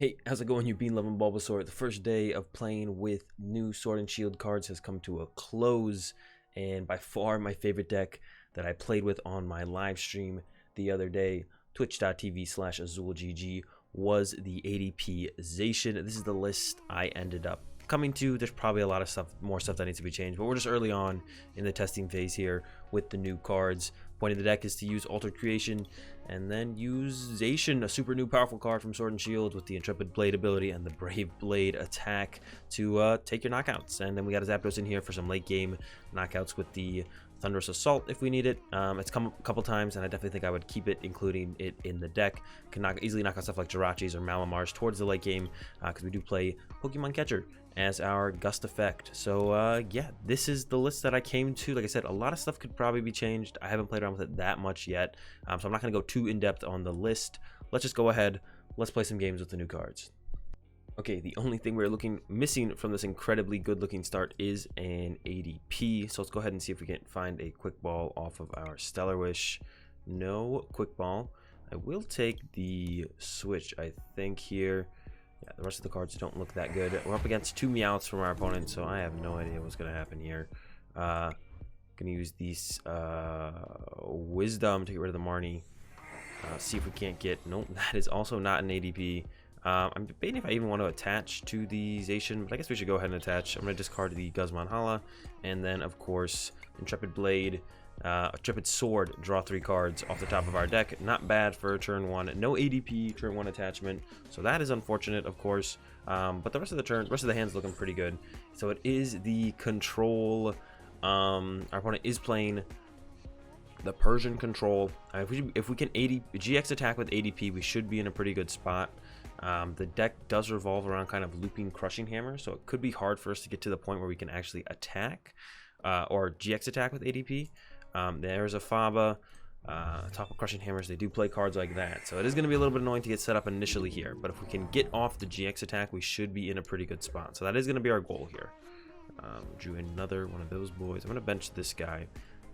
Hey, how's it going? You've been loving Bulbasaur. The first day of playing with new Sword and Shield cards has come to a close, and by far my favorite deck that I played with on my live stream the other day, twitch.tv/AzulGG, was the ADP Zacian. This is the list I ended up coming to. There's probably a lot of more stuff that needs to be changed, but we're just early on in the testing phase here with the new cards. Point of the deck is to use Altered Creation and then use Zacian, a super new powerful card from Sword and Shield with the Intrepid Blade ability and the Brave Blade attack to take your knockouts. And then we got a Zapdos in here for some late game knockouts with the Thunderous Assault if we need it. It's come a couple times, and I definitely think I would keep it, including it in the deck. Can easily knock out stuff like Jirachis or Malamars towards the late game, because we do play Pokemon Catcher as our Gust effect. So yeah, this is the list that I came to. Like I said, a lot of stuff could probably be changed. I haven't played around with it that much yet, so I'm not going to go too in-depth on the list. Let's just go ahead. Let's play some games with the new cards. Okay, the only thing we're missing from this incredibly good looking start is an ADP. So let's go ahead and see if we can find a quick ball off of our Stellar Wish. No quick ball. I will take the switch, I think, here. Yeah, the rest of the cards don't look that good. We're up against two Meowths from our opponent, so I have no idea what's going to happen here. Gonna use these Wisdom to get rid of the Marnie. See if we can't get... Nope, that is also not an ADP. I'm debating if I even want to attach to the Zacian, but I guess we should go ahead and attach. I'm going to discard the Guzma Hala, and then, of course, Intrepid Blade, Intrepid Sword, draw 3 cards off the top of our deck. Not bad for turn 1. No ADP, turn 1 attachment, so that is unfortunate, of course. But the rest of the hand's looking pretty good. So it is the control. Our opponent is playing the Persian control. If we can GX attack with ADP, we should be in a pretty good spot. The deck does revolve around kind of looping Crushing Hammer, so it could be hard for us to get to the point where we can actually attack or GX attack with ADP. There's a Faba, top of Crushing Hammers. They do play cards like that, so it is going to be a little bit annoying to get set up initially here, but if we can get off the GX attack, we should be in a pretty good spot. So that is going to be our goal here. Drew another one of those boys. I'm going to bench this guy.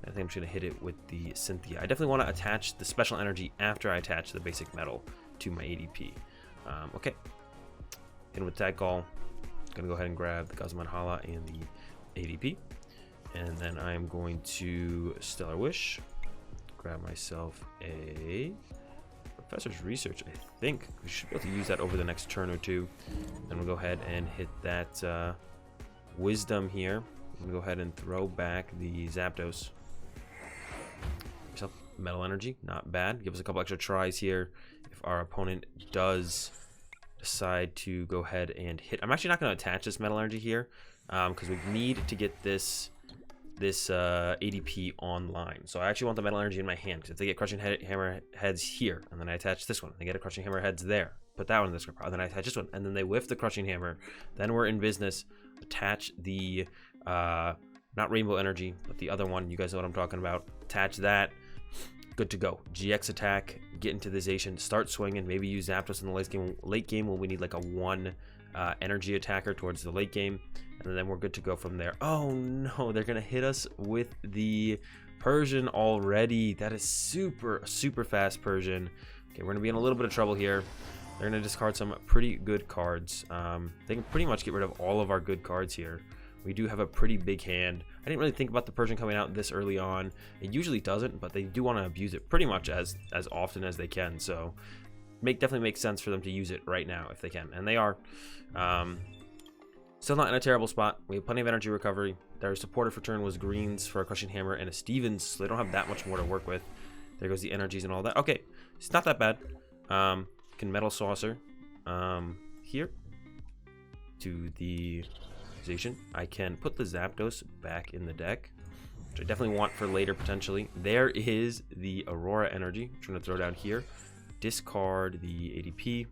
I think I'm just going to hit it with the Cynthia. I definitely want to attach the special energy after I attach the basic metal to my ADP. Okay, in with Tag Call. Gonna go ahead and grab the Guzma Hala and the ADP, and then I'm going to Stellar Wish, grab myself a Professor's Research. I think we should be able to use that over the next turn or two. Then we'll go ahead and hit that Wisdom here. I'm gonna go ahead and throw back the Zapdos. Metal Energy, not bad. Give us a couple extra tries here if our opponent does decide to go ahead and hit. I'm actually not going to attach this Metal Energy here because we need to get this ADP online. So I actually want the Metal Energy in my hand, because if they get Crushing Hammer heads here, and then I attach this one, they get a Crushing Hammer heads there, put that one in this group, and then I attach this one, and then they whiff the Crushing Hammer, then we're in business. Attach the not Rainbow Energy, but the other one, you guys know what I'm talking about. Attach that. Good to go. GX attack, get into the Zacian, start swinging, maybe use Zapdos in the late game when we need like a 1 energy attacker towards the late game, and then we're good to go from there. Oh no, they're gonna hit us with the Persian already. That is super fast Persian. Okay, we're gonna be in a little bit of trouble here. They're gonna discard some pretty good cards. They can pretty much get rid of all of our good cards here. We do have a pretty big hand. I didn't really think about the Persian coming out this early on. It usually doesn't, but they do want to abuse it pretty much as often as they can. So definitely makes sense for them to use it right now if they can, and they are. Still not in a terrible spot. We have plenty of energy recovery. Their supporter for turn was greens for a Crushing Hammer and a Stevens, so they don't have that much more to work with. There goes the energies and all that. Okay, it's not that bad. Can Metal Saucer here to the Zacian. I can put the Zapdos back in the deck, which I definitely want for later potentially. There is the Aurora Energy. I'm trying to throw down here. Discard the ADP,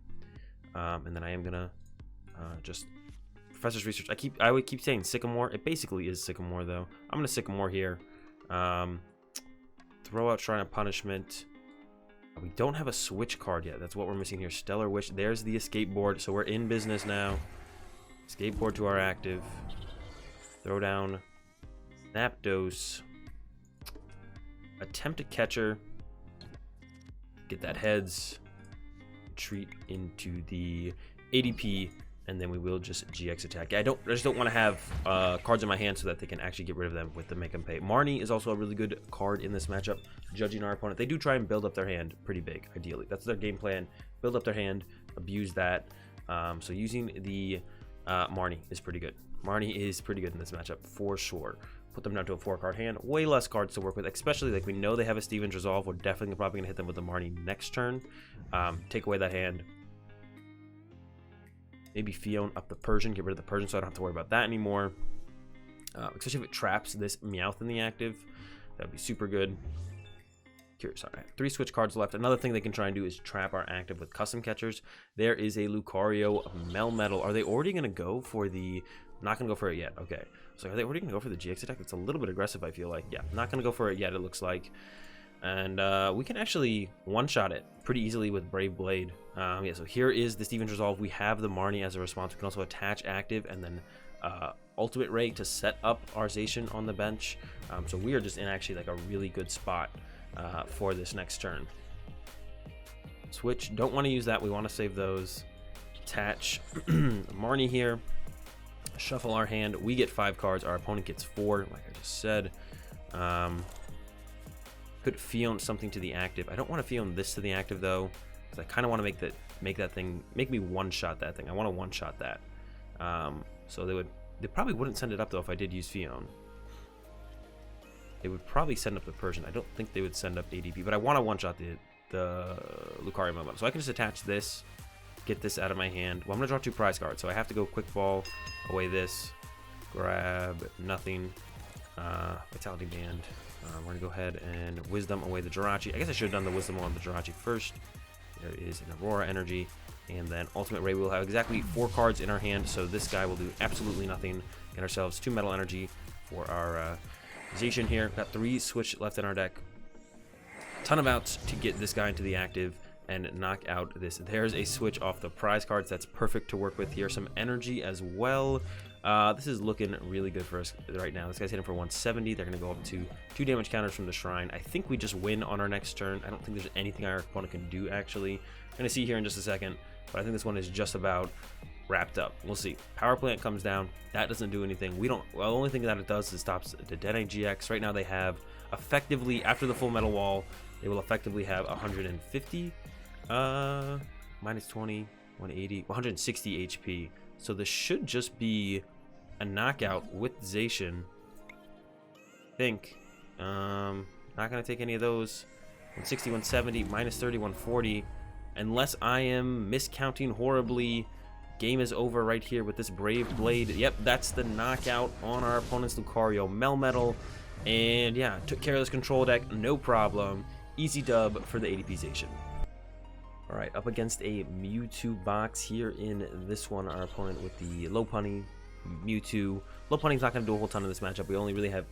and then I am gonna just Professor's Research. I would keep saying Sycamore. It basically is Sycamore though. I'm gonna Sycamore here. Throw out Shrine of Punishment. We don't have a switch card yet. That's what we're missing here. Stellar Wish. There's the Escape Board. So we're in business now. Escape Board to our active. Throw down Zapdos. Attempt a Catcher. Get that heads. Retreat into the ADP, and then we will just GX attack. I just don't want to have cards in my hand so that they can actually get rid of them with the make them pay. Marnie is also a really good card in this matchup, judging our opponent. They do try and build up their hand pretty big, ideally. That's their game plan. Build up their hand, abuse that. So using the Marnie is pretty good. Marnie is pretty good in this matchup, for sure. Put them down to a 4-card hand. Way less cards to work with, especially like we know they have a Steven's Resolve. We're definitely probably going to hit them with the Marnie next turn. Take away that hand. Maybe Phione up the Persian, get rid of the Persian so I don't have to worry about that anymore. Especially if it traps this Meowth in the active. That would be super good. Curious, all right. 3 switch cards left. Another thing they can try and do is trap our active with custom catchers. There is a Lucario Melmetal. Are they already going to go for the... Not going to go for it yet. Okay. So are they already going to go for the GX attack? It's a little bit aggressive, I feel like. Yeah, not going to go for it yet, it looks like. And we can actually one-shot it pretty easily with Brave Blade. Yeah, so here is the Steven's Resolve. We have the Marnie as a response. We can also attach active and then Ultimate Ray to set up our Zacian on the bench. So we are just in actually like a really good spot for this next turn. Switch, don't want to use that. We want to save those. Attach Marnie here. Shuffle our hand. We get 5 cards. Our opponent gets 4, like I just said. Could Phione something to the active. I don't want to Phione this to the active though, because I kind of want to make me one-shot that thing. I want to one-shot that. So they probably wouldn't send it up though if I did use Phione. They would probably send up the Persian. I don't think they would send up ADP, but I want to one-shot the Lucario Melmetal. So I can just attach this, get this out of my hand. Well, I'm gonna draw 2 prize cards, so I have to go Quick Ball away this, grab nothing, Vitality Band. We're gonna go ahead and Wisdom away the Jirachi. I guess I should have done the Wisdom on the Jirachi first. There is an Aurora Energy, and then Ultimate Ray. We'll have exactly 4 cards in our hand, so this guy will do absolutely nothing. Get ourselves 2 Metal Energy for our Zacian here. Got 3 switch left in our deck. Ton of outs to get this guy into the active and knock out this. There's a switch off the prize cards. That's perfect to work with here. Some energy as well. This is looking really good for us right now. This guy's hitting for 170. They're going to go up to 2 damage counters from the Shrine. I think we just win on our next turn. I don't think there's anything our opponent can do, actually. I'm going to see here in just a second, but I think this one is just about wrapped up. We'll see. Power Plant comes down. That doesn't do anything. Well, the only thing that it does is stops the Dedenne-GX. Right now they have effectively, after the full metal wall, they will effectively have 150, minus 20, 180, 160 HP. So this should just be a knockout with Zacian. I think. Not going to take any of those. 160, 170, minus 30, 140. Unless I am miscounting horribly, game is over right here with this Brave Blade. Yep, that's the knockout on our opponent's Lucario Melmetal. And yeah, took care of this control deck, no problem. Easy dub for the ADP Zacian. Alright, up against a Mewtwo box here in this one. Our opponent with the Lopunny, Mewtwo. Lopunny's not going to do a whole ton in this matchup. We only really have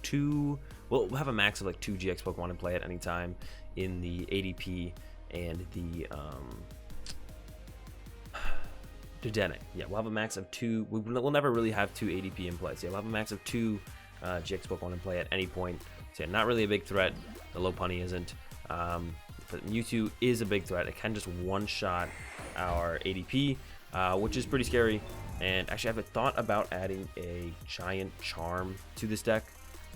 2... Well, we'll have a max of like 2 GX Pokemon in play at any time in the ADP and the Dedenne. Yeah, we'll have a max of 2. We'll never really have 2 ADP in play. So yeah, we'll have a max of 2 GX Pokemon in play at any point. So yeah, not really a big threat. The Lopunny isn't. But Mewtwo is a big threat. It can just one-shot our ADP, which is pretty scary. And actually, I've thought about adding a giant charm to this deck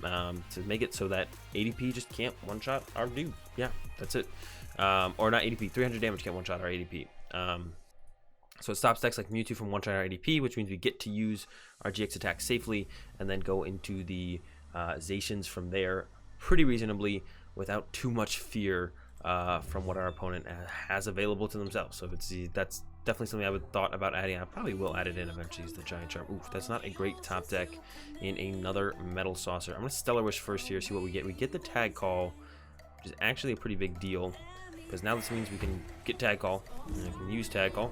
to make it so that ADP just can't one-shot our dude. Yeah, that's it. Or not ADP, 300 damage can't one-shot our ADP. So it stops decks like Mewtwo from one-shot our ADP, which means we get to use our GX attack safely and then go into the Zacians from there pretty reasonably without too much fear from what our opponent has available to themselves. So that's definitely something I would thought about adding. I probably will add it in eventually, is the giant charm. Oof, that's not a great top deck in another Metal Saucer. I'm going to Stellar Wish first here, see what we get. We get the Tag Call, which is actually a pretty big deal, because now this means we can get Tag Call, and I can use Tag Call,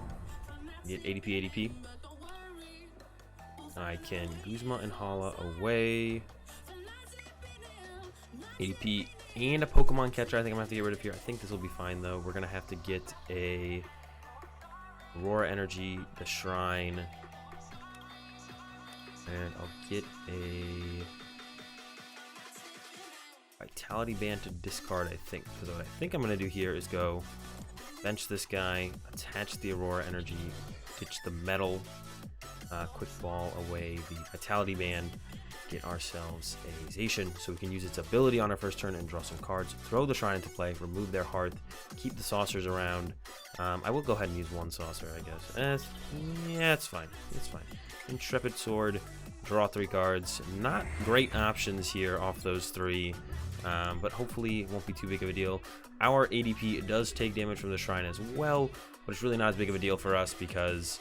get ADP. I can Guzma Hala away, ADP, and a Pokemon catcher. I think I'm gonna have to get rid of here. I think this will be fine though. We're gonna have to get a Aurora Energy, the Shrine, and I'll get a Vitality Band to discard, I think. Because what I think I'm gonna do here is go bench this guy, attach the Aurora Energy ditch the metal, quick ball away the Vitality Band, get ourselves a Zacian so we can use its ability on our first turn and draw some cards, throw the Shrine into play, remove their Hearth, keep the saucers around. I will go ahead and use one saucer, I guess. Yeah, it's fine. It's fine. Intrepid Sword, draw 3 cards. Not great options here off those 3, but hopefully it won't be too big of a deal. Our ADP does take damage from the Shrine as well, but it's really not as big of a deal for us because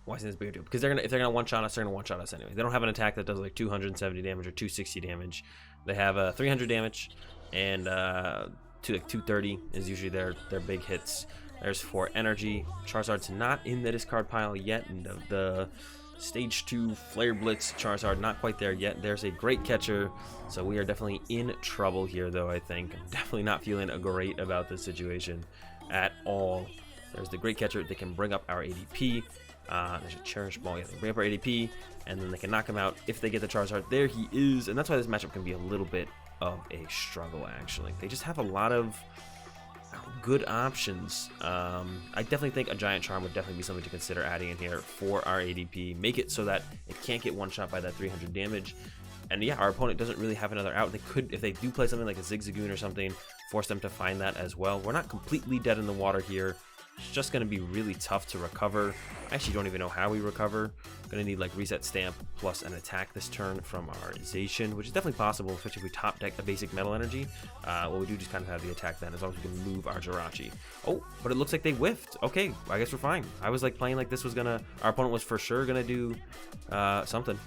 why is this big a deal? Because if they're gonna one-shot us, they're gonna one-shot us anyway. They don't have an attack that does like 270 damage or 260 damage. They have 300 damage, and 230 is usually their big hits. There's 4 energy. Charizard's not in the discard pile yet, and the Stage 2 Flare Blitz Charizard not quite there yet. There's a great catcher, so we are definitely in trouble here, though. I think I'm definitely not feeling great about this situation at all. There's the great catcher. They can bring up our ADP. There's a Cherish Ball. Yeah, they bring up our ADP, and then they can knock him out if they get the Charizard. There he is, and that's why this matchup can be a little bit of a struggle, actually. They just have a lot of good options. I definitely think a Giant Charm would definitely be something to consider adding in here for our ADP. Make it so that it can't get one shot by that 300 damage. And yeah, our opponent doesn't really have another out. They could, if they do play something like a Zigzagoon or something, force them to find that as well. We're not completely dead in the water here. It's just going to be really tough to recover. I actually don't even know how we recover. Going to need like Reset Stamp plus an attack this turn from our Zacian, which is definitely possible, especially if we top deck a basic Metal Energy. Well, we do just kind of have the attack then, as long as we can move our Jirachi. Oh, but it looks like they whiffed. Okay, I guess we're fine. I was like playing like this was gonna, our opponent was for sure gonna do something.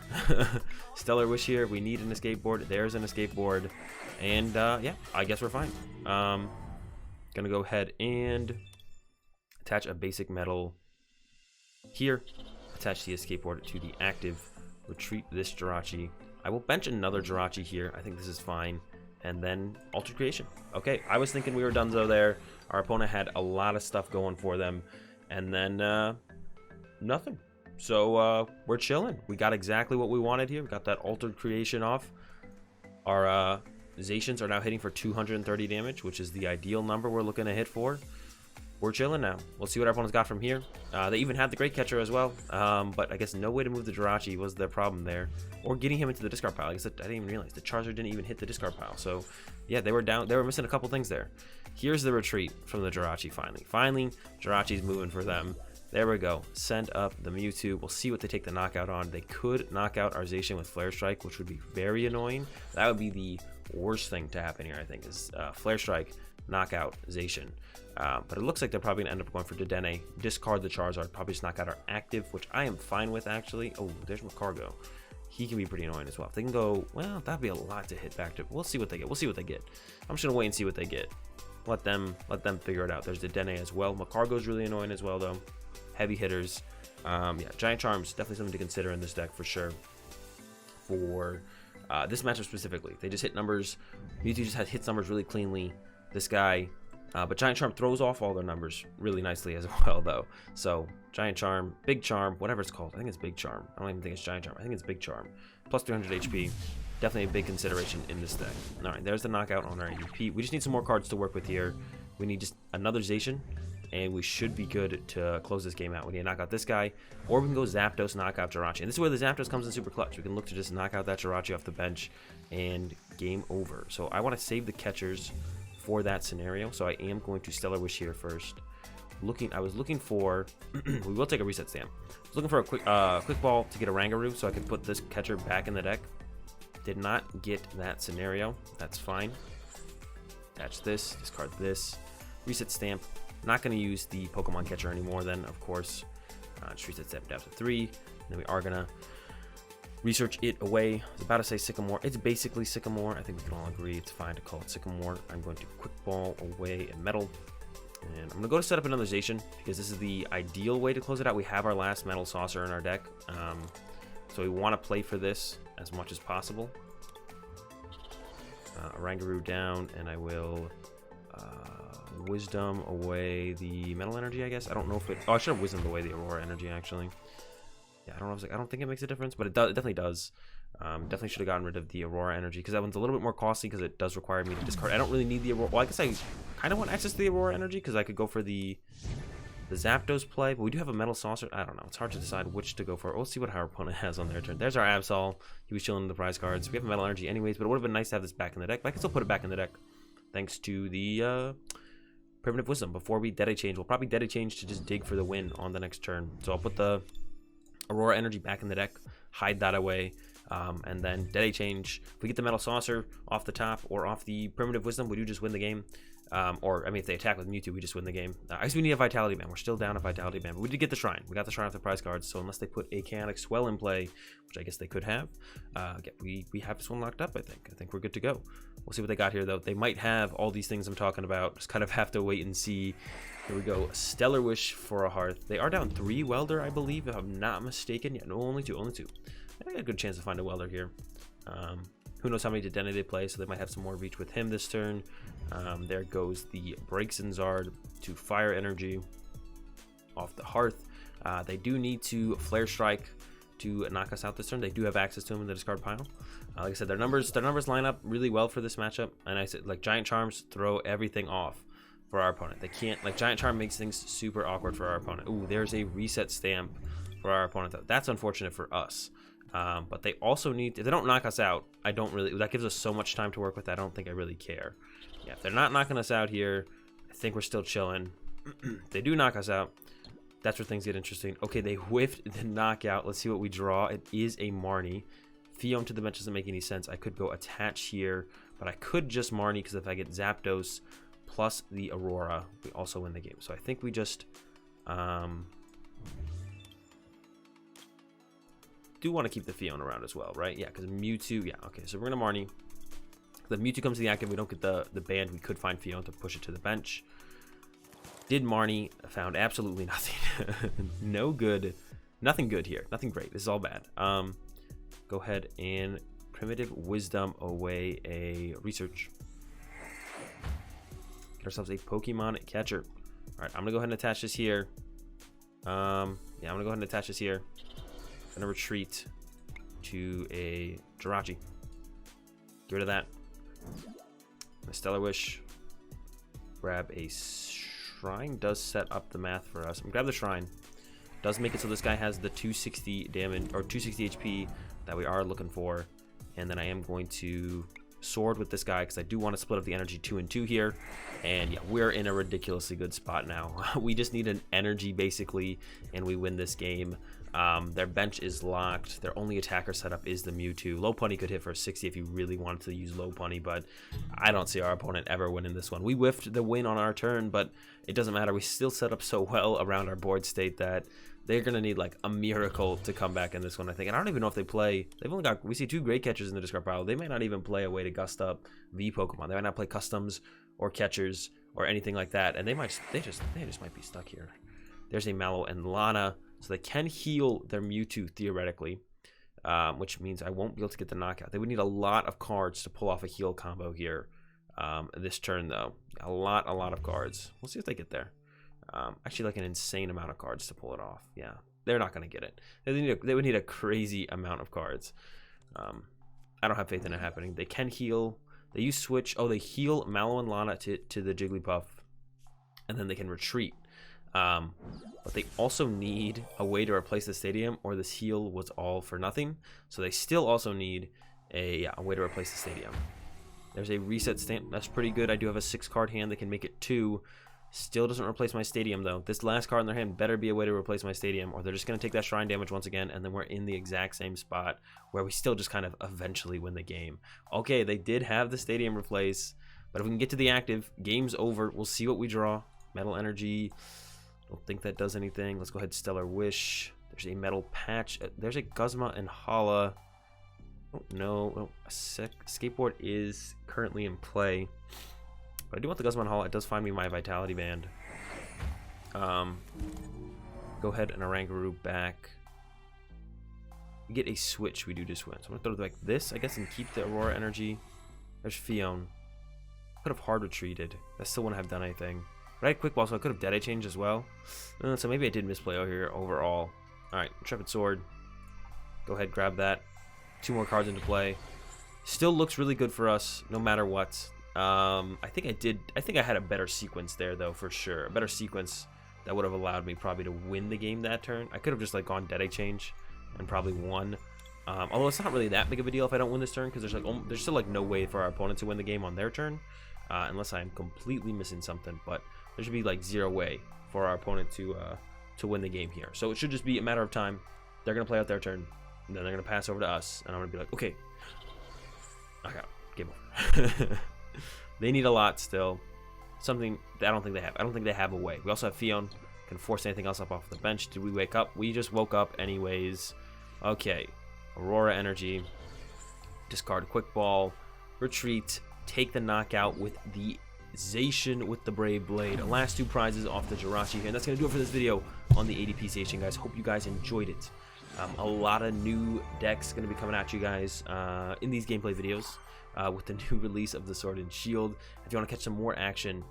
Stellar Wish here. We need an escape board. There's an escape board, and yeah, I guess we're fine. Gonna go ahead and attach a basic metal here, attach the escape board to the active, retreat this Jirachi. I will bench another Jirachi here. I think this is fine. And then Altered Creation. Okay, I was thinking we were donezo there. Our opponent had a lot of stuff going for them. And then nothing. So we're chilling. We got exactly what we wanted here. We got that Altered Creation off. Our Zacians are now hitting for 230 damage, which is the ideal number we're looking to hit for. We're chilling now. We'll see what our opponent's got from here. They even had the Great Catcher as well, but I guess no way to move the Jirachi was their problem there, or getting him into the discard pile. I guess I didn't even realize the Charizard didn't even hit the discard pile. So yeah, they were down. They were missing a couple things there. Here's the retreat from the Jirachi. Finally, Jirachi's moving for them. There we go. Send up the Mewtwo. We'll see what they take the knockout on. They could knock out our Zacian with Flare Strike, which would be very annoying. That would be the worst thing to happen here, I think, is Flare Strike, knockout Zacian. But it looks like they're probably going to end up going for Dedenne, discard the Charizard, probably just knock out our active, which I am fine with, actually. Oh, there's Macargo. He can be pretty annoying as well. If they can go, well, that'd be a lot to hit back to. We'll see what they get. We'll see what they get. I'm just going to wait and see what they get. Let them figure it out. There's Dedenne as well. Macargo's really annoying as well, though. Heavy hitters. Yeah, Giant Charm's definitely something to consider in this deck for sure. For this matchup specifically. They just hit numbers. Mewtwo just hits numbers really cleanly. This guy... but Giant Charm throws off all their numbers really nicely as well, though. So, Giant Charm, Big Charm, whatever it's called. I think it's Big Charm. I don't even think it's Giant Charm. I think it's Big Charm. Plus 300 HP. Definitely a big consideration in this deck. Alright, there's the knockout on our ADP. We just need some more cards to work with here. We need just another Zacian, and we should be good to close this game out. We need to knock out this guy, or we can go Zapdos, knock out Jirachi. And this is where the Zapdos comes in super clutch. We can look to just knock out that Jirachi off the bench, and game over. So, I want to save the catchers for that scenario, so I am going to Stellar Wish here first. I was looking for we will take a Reset Stamp. I was looking for a quick ball to get a Oranguru so I could put this catcher back in the deck. Did not get that scenario. That's fine. Attach this, discard this, Reset Stamp. Not going to use the Pokemon catcher anymore then, of course. Just Reset Stamp down to 3. And then we are gonna research it away. I was about to say Sycamore. It's basically Sycamore. I think we can all agree it's fine to call it Sycamore. I'm going to quick ball away a Metal. And I'm going to go to set up another Zacian because this is the ideal way to close it out. We have our last Metal Saucer in our deck. So we want to play for this as much as possible. Oranguru down, and I will Wisdom away the Metal Energy, I guess. I don't know if it... Oh, I should have Wisdomed away the Aurora Energy, actually. Yeah, I don't know. I don't think it makes a difference, but it definitely does. Definitely should have gotten rid of the Aurora Energy because that one's a little bit more costly because it does require me to discard. I don't really need the Aurora. Well, I guess I kind of want access to the Aurora Energy because I could go for the Zapdos play, but we do have a Metal Saucer. I don't know. It's hard to decide which to go for. We'll see what our opponent has on their turn. There's our Absol. He was chilling in the prize cards. We have a Metal Energy anyways, but it would have been nice to have this back in the deck. But I can still put it back in the deck thanks to the Primitive Wisdom. Before we Dedenne change, we'll probably Dedenne change to just dig for the win on the next turn. So I'll put the Aurora Energy back in the deck, hide that away, and then Dedenne change. If we get the Metal Saucer off the top or off the Primitive Wisdom, we do just win the game. Or, I mean, if they attack with Mewtwo, we just win the game. I guess we need a Vitality Band. We're still down a Vitality Band. But we did get the Shrine. We got the Shrine off the prize cards. So unless they put a Chaotic Swell in play, which I guess they could have, yeah, we have this one locked up, I think. I think we're good to go. We'll see what they got here, though. They might have all these things I'm talking about. Just kind of have to wait and see. Here we go. Stellar Wish for a Hearth. They are down 3 Welder, I believe, if I'm not mistaken. Yeah, no, only 2. I got a good chance to find a Welder here. Who knows how many Dedenne they play, so they might have some more reach with him this turn. There goes the Braixen Zard to Fire Energy off the Hearth. They do need to Flare Strike to knock us out this turn. They do have access to him in the discard pile. Like I said, their numbers line up really well for this matchup. And I said, like, Giant Charms throw everything off for our opponent. They can't, like, Giant Charm makes things super awkward for our opponent. Ooh, there's a Reset Stamp for our opponent. That's unfortunate for us. But they also need, if they don't knock us out, I don't really, that gives us so much time to work with. I don't think I really care. Yeah, if they're not knocking us out here, I think we're still chilling. If they do knock us out, that's where things get interesting. Okay, they whiffed the knockout. Let's see what we draw. It is a Marnie. Phione to the bench doesn't make any sense. I could go attach here, but I could just Marnie because if I get Zapdos plus the Aurora, we also win the game. So I think we just do want to keep the Phione around as well, right? Yeah, because Mewtwo, yeah, okay, so we're going to Marnie. The Mewtwo comes to the active, we don't get the band, we could find Phione to push it to the bench. Did Marnie, found absolutely nothing. No good, nothing good here, nothing great, this is all bad. Go ahead and Primitive Wisdom away a Research. Get ourselves a Pokemon catcher. All right, I'm going to go ahead and attach this here. Yeah, I'm going to go ahead and attach this here. I'm gonna retreat to a Jirachi. Get rid of that. A Stellar Wish. Grab a Shrine. Does set up the math for us. I'm gonna grab the Shrine. Does make it so this guy has the 260 damage or 260 HP that we are looking for. And then I am going to Sword with this guy because I do want to split up the energy 2 and 2 here. And yeah, we're in a ridiculously good spot now. We just need an energy basically, and we win this game. Their bench is locked. Their only attacker setup is the Mewtwo. Low Punny could hit for a 60 if you really wanted to use Low Punny, but I don't see our opponent ever winning this one. We whiffed the win on our turn, but it doesn't matter. We still set up so well around our board state that they're going to need like a miracle to come back in this one, I think. And I don't even know if they play. They've only got, we see 2 great catchers in the discard pile. They might not even play a way to gust up V Pokemon. They might not play customs or catchers or anything like that. And they just might be stuck here. There's a Mallow and Lana. So they can heal their Mewtwo theoretically, which means I won't be able to get the knockout. They would need a lot of cards to pull off a heal combo here this turn, though. A lot of cards. We'll see if they get there. Actually, like an insane amount of cards to pull it off. Yeah, they're not going to get it. They would need a crazy amount of cards. I don't have faith in it happening. They can heal. They use Switch. Oh, they heal Mallow and Lana to the Jigglypuff, and then they can retreat. But they also need a way to replace the stadium, or this heal was all for nothing. So they still also need a way to replace the stadium. There's a Reset Stamp. That's pretty good. I do have a 6-card hand that can make it 2. Still doesn't replace my stadium, though. This last card in their hand better be a way to replace my stadium, or they're just going to take that Shrine damage once again, and then we're in the exact same spot where we still just kind of eventually win the game. Okay, they did have the stadium replace, but if we can get to the active, game's over. We'll see what we draw. Metal Energy. Don't think that does anything. Let's go ahead, Stellar Wish. There's a Metal Patch. There's a Guzma and Hala. Oh, no. Escape Board is currently in play. But I do want the Guzma and Hala. It does find me my Vitality Band. Go ahead and Oranguru back. We get a switch. We do just win. So I'm going to throw it like this, I guess, and keep the Aurora Energy. There's Phione. Could have hard retreated. I still wouldn't have done anything. But I had Quick Ball, so I could have Dedenne changed as well. So maybe I did misplay over here overall. Alright, Intrepid Sword. Go ahead, grab that. 2 more cards into play. Still looks really good for us, no matter what. I think I had a better sequence there, though, for sure. A better sequence that would have allowed me probably to win the game that turn. I could have just like gone dead exchange and probably won. Although it's not really that big of a deal if I don't win this turn, because there's still like no way for our opponent to win the game on their turn, unless I'm completely missing something. But there should be like 0 way for our opponent to win the game here. So it should just be a matter of time. They're gonna play out their turn, and then they're gonna pass over to us, and I'm gonna be like, okay, I got it. Game over. They need a lot still. Something that I don't think they have. I don't think they have a way. We also have Phione. Can force anything else up off the bench. Did we wake up? We just woke up anyways. Okay. Aurora Energy. Discard Quick Ball. Retreat. Take the knockout with the Zacian with the Brave Blade. Last 2 prizes off the Jirachi here. And that's going to do it for this video on the ADP Zacian, guys. Hope you guys enjoyed it. A lot of new decks going to be coming at you guys in these gameplay videos. With the new release of the Sword and Shield. If you want to catch some more action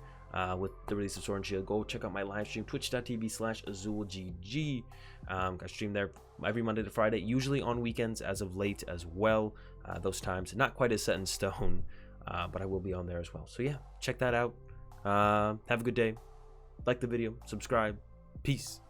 with the release of Sword and Shield, go check out my live stream, twitch.tv/AzulGG. I stream there every Monday to Friday, usually on weekends as of late as well. Those times not quite as set in stone, but I will be on there as well. So yeah, check that out. Have a good day. Like the video, subscribe. Peace.